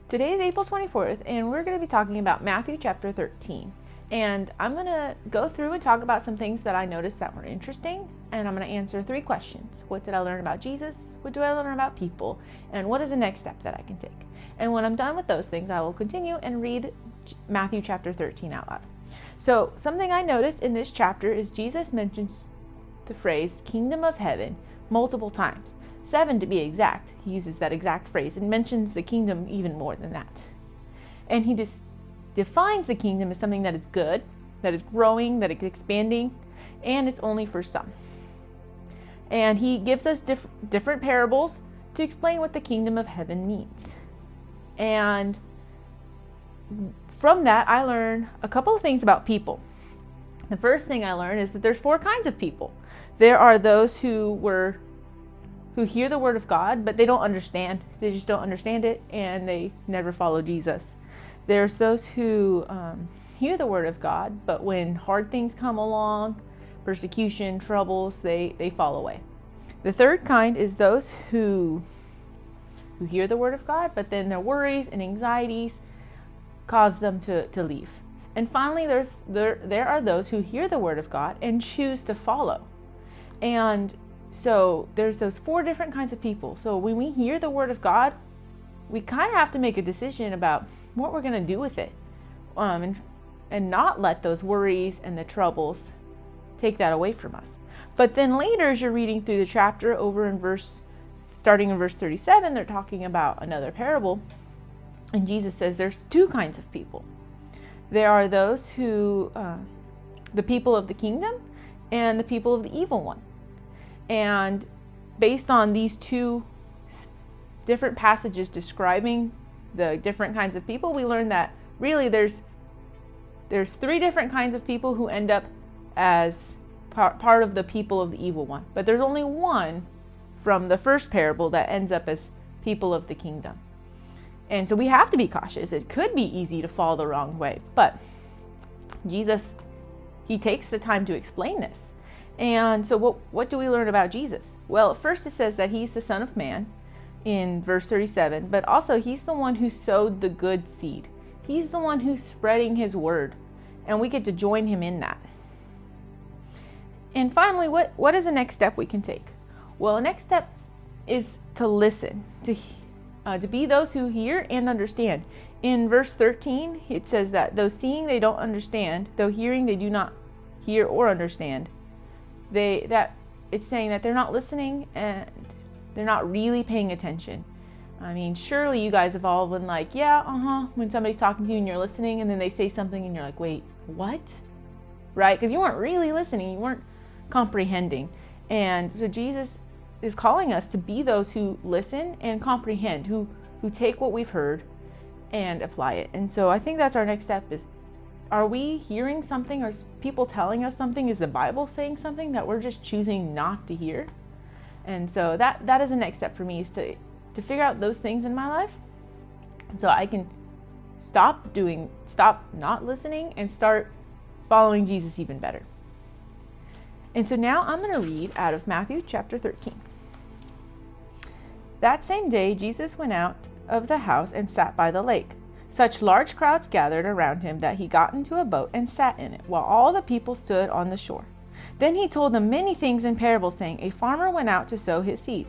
Today is April 24th, and we're going to be talking about Matthew chapter 13. And I'm going to go through and talk about some things that I noticed that were interesting, and I'm going to answer 3 questions. What did I learn about Jesus? What do I learn about people? And what is the next step that I can take? And when I'm done with those things, I will continue and read Matthew chapter 13 out loud. So something I noticed in this chapter is Jesus mentions the phrase kingdom of heaven multiple times. 7 to be exact. He uses that exact phrase and mentions the kingdom even more than that. And he defines the kingdom as something that is good, that is growing, that is expanding, and it's only for some. And he gives us different parables to explain what the kingdom of heaven means. And from that, I learn a couple of things about people. The first thing I learned is that there's 4 kinds of people. There are those who hear the word of God, but they don't understand. They just don't understand it, and they never follow Jesus. There's those who hear the word of God, but when hard things come along, persecution, troubles, they fall away. The third kind is those who hear the word of God, but then their worries and anxieties cause them to leave. And finally, there are those who hear the word of God and choose to follow. And so there's those 4 different kinds of people. So when we hear the word of God, we kind of have to make a decision about what we're going to do with it, and not let those worries and the troubles take that away from us. But then later, as you're reading through the chapter, starting in verse 37, they're talking about another parable, and Jesus says there's 2 kinds of people. There are those who, the people of the kingdom, and the people of the evil one. And based on these 2 different passages describing the different kinds of people, we learn that really there's 3 different kinds of people who end up as part of the people of the evil one. But there's only one from the first parable that ends up as people of the kingdom. And so we have to be cautious. It could be easy to fall the wrong way, but Jesus, he takes the time to explain this. And so what do we learn about Jesus? Well, at first it says that he's the Son of Man in verse 37, but also he's the one who sowed the good seed. He's the one who's spreading his word, and we get to join him in that. And finally, what is the next step we can take? Well, the next step is to listen, to be those who hear and understand. In verse 13, it says that though seeing they don't understand, though hearing they do not hear or understand. It's saying that they're not listening and they're not really paying attention. I mean, surely you guys have all been like, when somebody's talking to you and you're listening, and then they say something and you're like, wait, what? Right? Because you weren't really listening, you weren't comprehending. And so Jesus is calling us to be those who listen and comprehend, who take what we've heard and apply it. And so I think that's our next step is, are we hearing something? Are people telling us something? Is the Bible saying something that we're just choosing not to hear? And so that is the next step for me, is to figure out those things in my life so I can stop not listening and start following Jesus even better. And so now I'm going to read out of Matthew chapter 13. That same day, Jesus went out of the house and sat by the lake. Such large crowds gathered around him that he got into a boat and sat in it, while all the people stood on the shore. Then he told them many things in parables, saying, a farmer went out to sow his seed.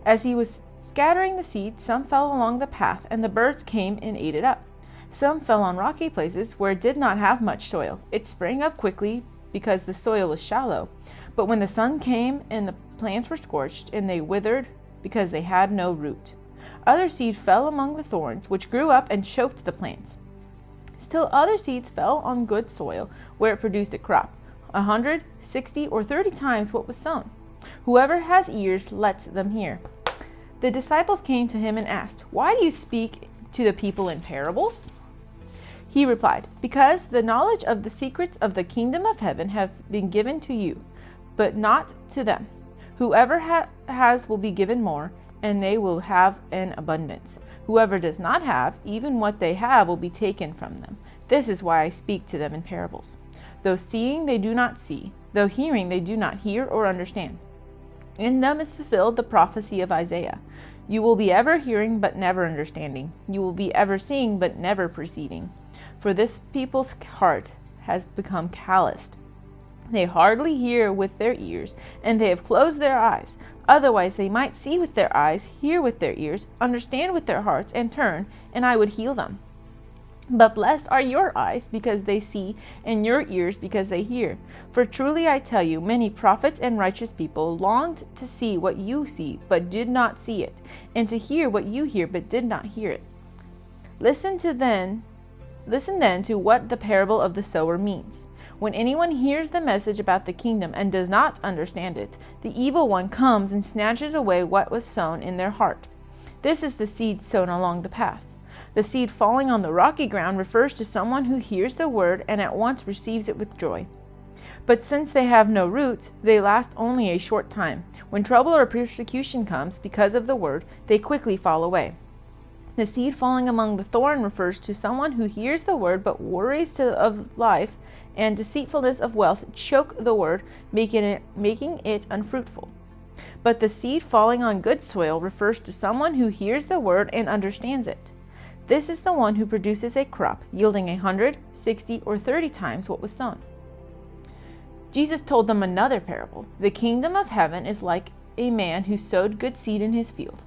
As he was scattering the seed, some fell along the path, and the birds came and ate it up. Some fell on rocky places where it did not have much soil. It sprang up quickly because the soil was shallow. But when the sun came, and the plants were scorched, and they withered because they had no root. Other seed fell among the thorns, which grew up and choked the plants. Still other seeds fell on good soil, where it produced a crop, 100, 60, or 30 times what was sown. Whoever has ears, let them hear. The disciples came to him and asked, why do you speak to the people in parables? He replied, because the knowledge of the secrets of the kingdom of heaven have been given to you, but not to them. Whoever has will be given more, and they will have an abundance. Whoever does not have, even what they have will be taken from them. This is why I speak to them in parables. Though seeing they do not see, though hearing they do not hear or understand. In them is fulfilled the prophecy of Isaiah. You will be ever hearing, but never understanding. You will be ever seeing, but never perceiving. For this people's heart has become calloused. They hardly hear with their ears, and they have closed their eyes. Otherwise they might see with their eyes, hear with their ears, understand with their hearts, and turn, and I would heal them. But blessed are your eyes, because they see, and your ears, because they hear. For truly I tell you, many prophets and righteous people longed to see what you see, but did not see it, and to hear what you hear, but did not hear it. Listen then to what the parable of the sower means. When anyone hears the message about the kingdom and does not understand it, the evil one comes and snatches away what was sown in their heart. This is the seed sown along the path. The seed falling on the rocky ground refers to someone who hears the word and at once receives it with joy. But since they have no roots, they last only a short time. When trouble or persecution comes because of the word, they quickly fall away. The seed falling among the thorn refers to someone who hears the word, but worries of life and deceitfulness of wealth choke the word, making it unfruitful. But the seed falling on good soil refers to someone who hears the word and understands it. This is the one who produces a crop, yielding 100, 60, or 30 times what was sown. Jesus told them another parable. The kingdom of heaven is like a man who sowed good seed in his field.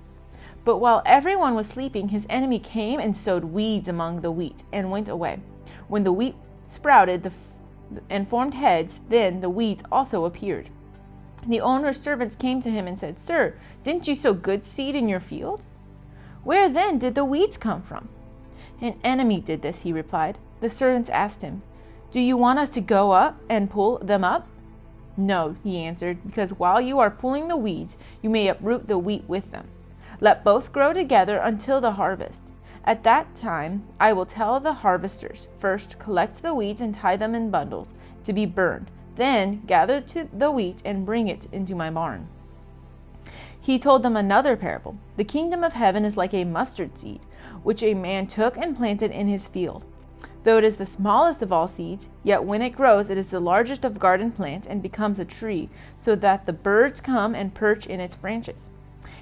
But while everyone was sleeping, his enemy came and sowed weeds among the wheat and went away. When the wheat sprouted and formed heads, then the weeds also appeared. The owner's servants came to him and said, "Sir, didn't you sow good seed in your field? Where then did the weeds come from?" "An enemy did this," he replied. The servants asked him, "Do you want us to go up and pull them up?" "No," he answered, "because while you are pulling the weeds, you may uproot the wheat with them. Let both grow together until the harvest. At that time, I will tell the harvesters, first collect the weeds and tie them in bundles to be burned. Then gather the wheat and bring it into my barn." He told them another parable. The kingdom of heaven is like a mustard seed, which a man took and planted in his field. Though it is the smallest of all seeds, yet when it grows, it is the largest of garden plants and becomes a tree, so that the birds come and perch in its branches.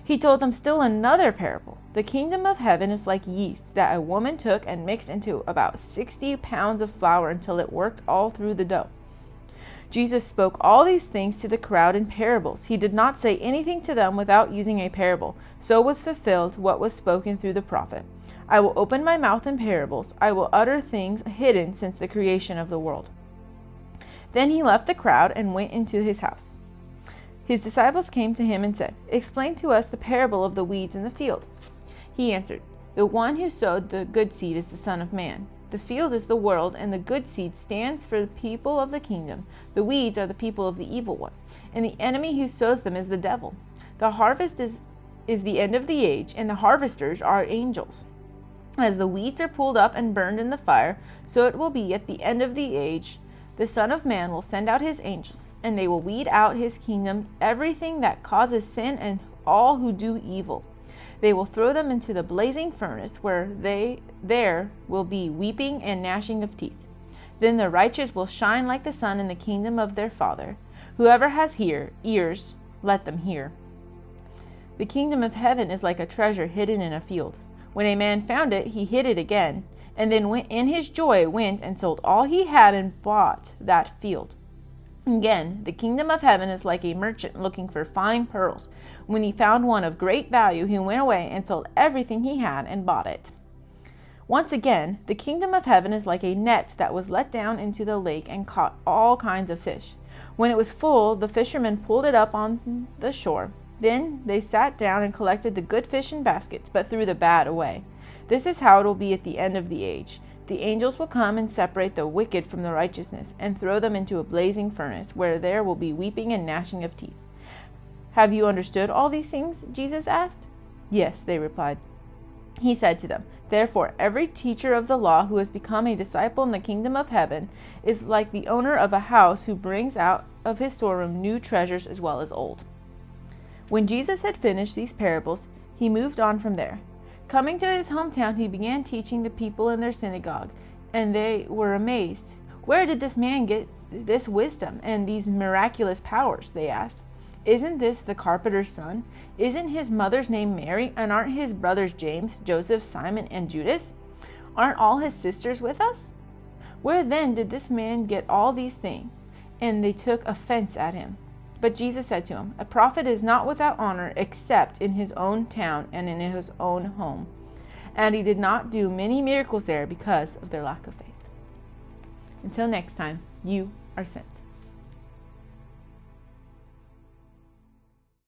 He told them still another parable. The kingdom of heaven is like yeast that a woman took and mixed into about 60 pounds of flour until it worked all through the dough. Jesus spoke all these things to the crowd in parables. He did not say anything to them without using a parable. So was fulfilled what was spoken through the prophet. "I will open my mouth in parables. I will utter things hidden since the creation of the world." Then he left the crowd and went into his house. His disciples came to him and said, "Explain to us the parable of the weeds in the field." He answered, "The one who sowed the good seed is the Son of Man. The field is the world, and the good seed stands for the people of the kingdom. The weeds are the people of the evil one, and the enemy who sows them is the devil. The harvest is the end of the age, and the harvesters are angels. As the weeds are pulled up and burned in the fire, so it will be at the end of the age. The Son of Man will send out his angels, and they will weed out his kingdom everything that causes sin and all who do evil. They will throw them into the blazing furnace, where there will be weeping and gnashing of teeth. Then the righteous will shine like the sun in the kingdom of their Father. Whoever has ears, let them hear. The kingdom of heaven is like a treasure hidden in a field. When a man found it, he hid it again, and then in his joy went and sold all he had and bought that field. Again, the kingdom of heaven is like a merchant looking for fine pearls. When he found one of great value, he went away and sold everything he had and bought it. Once again, the kingdom of heaven is like a net that was let down into the lake and caught all kinds of fish. When it was full, the fishermen pulled it up on the shore. Then they sat down and collected the good fish in baskets, but threw the bad away. This is how it will be at the end of the age. The angels will come and separate the wicked from the righteousness and throw them into a blazing furnace, where there will be weeping and gnashing of teeth. "Have you understood all these things?" Jesus asked. "Yes," they replied. He said to them, "Therefore, every teacher of the law who has become a disciple in the kingdom of heaven is like the owner of a house who brings out of his storeroom new treasures as well as old." When Jesus had finished these parables, he moved on from there. Coming to his hometown, he began teaching the people in their synagogue, and they were amazed. "Where did this man get this wisdom and these miraculous powers?" they asked. Isn't this the carpenter's son? Isn't his mother's name Mary? And aren't his brothers James, Joseph, Simon, and Judas? Aren't all his sisters with us? Where then did this man get all these things?" And they took offense at him. But Jesus said to him, "A prophet is not without honor except in his own town and in his own home." And he did not do many miracles there because of their lack of faith. Until next time, you are sent.